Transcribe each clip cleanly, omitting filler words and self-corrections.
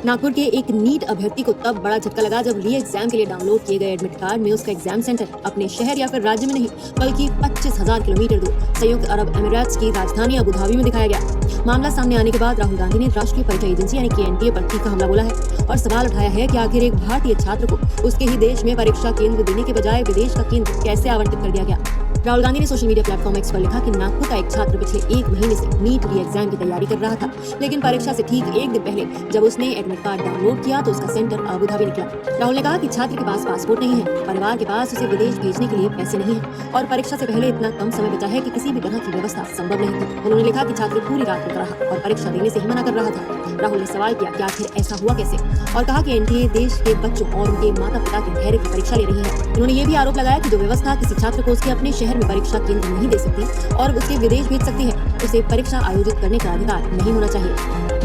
नागपुर के एक नीट अभ्यर्थी को तब बड़ा झटका लगा जब री एग्जाम के लिए डाउनलोड किए गए एडमिट कार्ड में उसका एग्जाम सेंटर अपने शहर या फिर राज्य में नहीं बल्कि 25,000 किलोमीटर दूर संयुक्त अरब अमीरात की राजधानी अबू धाबी में दिखाया गया। मामला सामने आने के बाद राहुल गांधी ने राष्ट्रीय परीक्षा एजेंसी यानी कि एनटीए पर तीखा हमला बोला है और सवाल उठाया है कि आखिर एक भारतीय छात्र को उसके ही देश में परीक्षा केंद्र देने के बजाय विदेश का केंद्र कैसे आवंटित कर दिया गया। राहुल गांधी ने सोशल मीडिया प्लेटफॉर्म एक्स पर लिखा कि नागपुर का एक छात्र पिछले 1 महीने से नीट री एग्जाम की तैयारी कर रहा था, लेकिन परीक्षा से ठीक 1 दिन पहले जब उसने एडमिट कार्ड डाउनलोड किया तो उसका सेंटर अबू धाबी निकला। राहुल ने कहा कि छात्र के पास पासपोर्ट नहीं है, परिवार के पास उसे विदेश भेजने के लिए पैसे नहीं है और परीक्षा से पहले इतना कम समय बचा है कि किसी भी तरह की व्यवस्था संभव नहीं थी। उन्होंने लिखा कि छात्र पूरी रात रुका रहा और परीक्षा देने से ही मना कर रहा था। राहुल ने सवाल किया कि आखिर ऐसा हुआ कैसे और कहा कि एनटीए देश के बच्चों और उनके माता पिता के धैर्य की परीक्षा ले रही है। उन्होंने ये भी आरोप लगाया कि जो व्यवस्था किसी छात्र को उसके अपने शहर में परीक्षा केंद्र नहीं दे सकती और उसे विदेश भेज सकती है, उसे परीक्षा आयोजित करने का अधिकार नहीं होना चाहिए।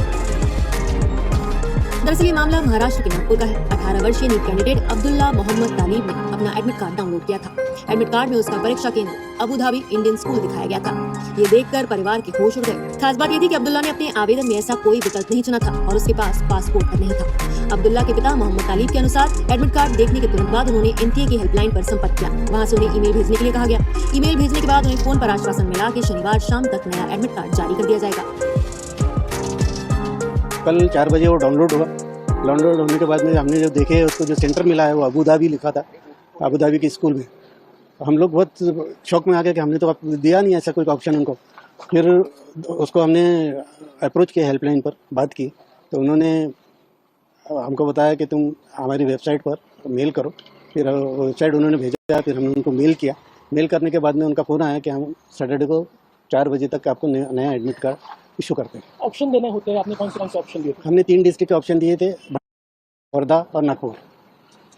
दरअसल ये मामला महाराष्ट्र के नागपुर का है। 18 वर्षीय नीट कैंडिडेट अब्दुल्ला मोहम्मद तालिब ने अपना एडमिट कार्ड डाउनलोड किया था। एडमिट कार्ड में उसका परीक्षा केंद्र अबू धाबी इंडियन स्कूल दिखाया गया था। ये देखकर परिवार के होश उड़ गए। खास बात ये थी कि अब्दुल्ला ने अपने आवेदन में ऐसा कोई विकल्प नहीं चुना था और उसके पास पासपोर्ट नहीं था। अब्दुल्ला के पिता मोहम्मद तालिब के अनुसार एडमिट कार्ड देखने के तुरंत बाद उन्होंने एनटीए की हेल्पलाइन पर संपर्क किया। वहां से उन्हें ईमेल भेजने के लिए कहा गया। ईमेल भेजने के बाद उन्हें फोन पर आश्वासन मिला कि शनिवार शाम तक नया एडमिट कार्ड जारी कर दिया जाएगा। कल 4 बजे वो डाउनलोड हुआ। डाउनलोड होने के बाद में हमने जो देखे उसको जो सेंटर मिला है वो अबू धाबी लिखा था, अबू धाबी के स्कूल में। हम लोग बहुत शौक में आ गए कि हमने तो दिया नहीं ऐसा कोई ऑप्शन उनको। फिर उसको हमने अप्रोच किया, हेल्पलाइन पर बात की तो उन्होंने हमको बताया कि तुम हमारी वेबसाइट पर मेल करो। फिर वेबसाइट उन्होंने भेजा, फिर हमने उनको मेल किया। मेल करने के बाद में उनका फ़ोन आया कि हम सैटरडे को 4 बजे तक आपको नया एडमिट कार्ड इशू करते हैं। ऑप्शन देने होते हैं, आपने कौन से ऑप्शन दिए थे? हमने 3 डिस्ट्रिक्ट के ऑप्शन दिए थे, वर्धा और नागपुर।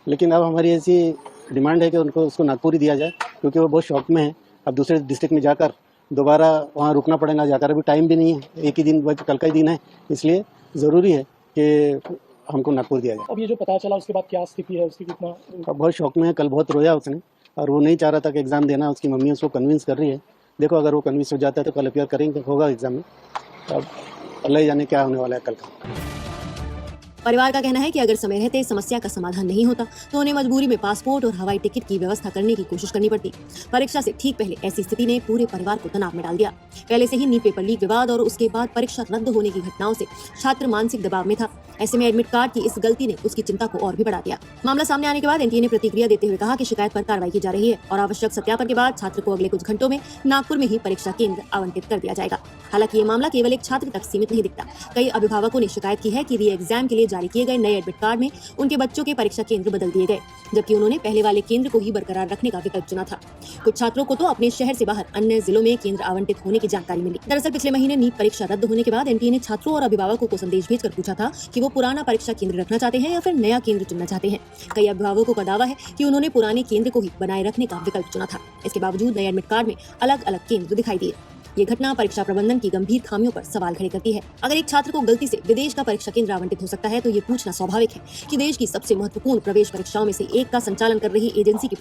लेकिन अब हमारी ऐसी डिमांड है कि उनको उसको नागपुर ही दिया जाए, क्योंकि वो बहुत शौक में है। अब दूसरे डिस्ट्रिक्ट में जाकर दोबारा वहाँ रुकना पड़ेगा, जाकर अभी टाइम भी नहीं है, एक ही दिन कल का ही दिन है, इसलिए ज़रूरी है कि हमको नागपुर दिया जाए। अब ये जो पता चला उसके बाद क्या स्थिति है उसकी, कितना? अब बहुत शौक में है, कल बहुत रोया उसने और वो नहीं चाह रहा था कि एग्ज़ाम देना। उसकी मम्मी उसको कन्विंस कर रही है। देखो अगर वो कन्विंस हो जाता है तो कल अपियर करेंगे, होगा एग्ज़ाम में। अब अल्लाह ही जाने क्या होने वाला है कल का। परिवार का कहना है कि अगर समय रहते समस्या का समाधान नहीं होता तो उन्हें मजबूरी में पासपोर्ट और हवाई टिकट की व्यवस्था करने की कोशिश करनी पड़ती। परीक्षा से ठीक पहले ऐसी स्थिति ने पूरे परिवार को तनाव में डाल दिया। पहले से ही नीट पेपर लीक विवाद और उसके बाद परीक्षा रद्द होने की घटनाओं से छात्र मानसिक दबाव में था। ऐसे में एडमिट कार्ड की इस गलती ने उसकी चिंता को और भी बढ़ा दिया। मामला सामने आने के बाद एनटीए ने प्रतिक्रिया देते हुए कहा कि शिकायत पर कार्रवाई की जा रही है और आवश्यक सत्यापन के बाद छात्र को अगले कुछ घंटों में नागपुर में ही परीक्षा केंद्र आवंटित कर दिया जाएगा। हालांकि ये मामला केवल एक छात्र तक सीमित नहीं दिखता। कई अभिभावकों ने शिकायत की है कि री एग्जाम के लिए जारी किए गए नए एडमिट कार्ड में उनके बच्चों के परीक्षा केंद्र बदल दिए गए, जबकि उन्होंने पहले वाले केंद्र को ही बरकरार रखने का विकल्प चुना था। कुछ छात्रों को तो अपने शहर से बाहर अन्य जिलों में केंद्र आवंटित होने की जानकारी मिली। दरअसल पिछले महीने नीट परीक्षा रद्द होने के बाद एनटीए ने छात्रों और अभिभावकों को संदेश भेजकर पूछा था कि वो पुराना परीक्षा केंद्र रखना चाहते हैं या फिर नया केंद्र चुनना चाहते हैं। कई अभिभावकों का दावा है कि उन्होंने पुराने केंद्र को ही बनाए रखने का विकल्प चुना था। इसके बावजूद नए एडमिट कार्ड में अलग अलग केंद्र दिखाई दिए। ये घटना परीक्षा प्रबंधन की गंभीर खामियों पर सवाल खड़े करती है। अगर एक छात्र को गलती से विदेश का परीक्षा केंद्र आवंटित हो सकता है तो ये पूछना स्वाभाविक है कि देश की सबसे महत्वपूर्ण प्रवेश परीक्षाओं में से एक का संचालन कर रही एजेंसी की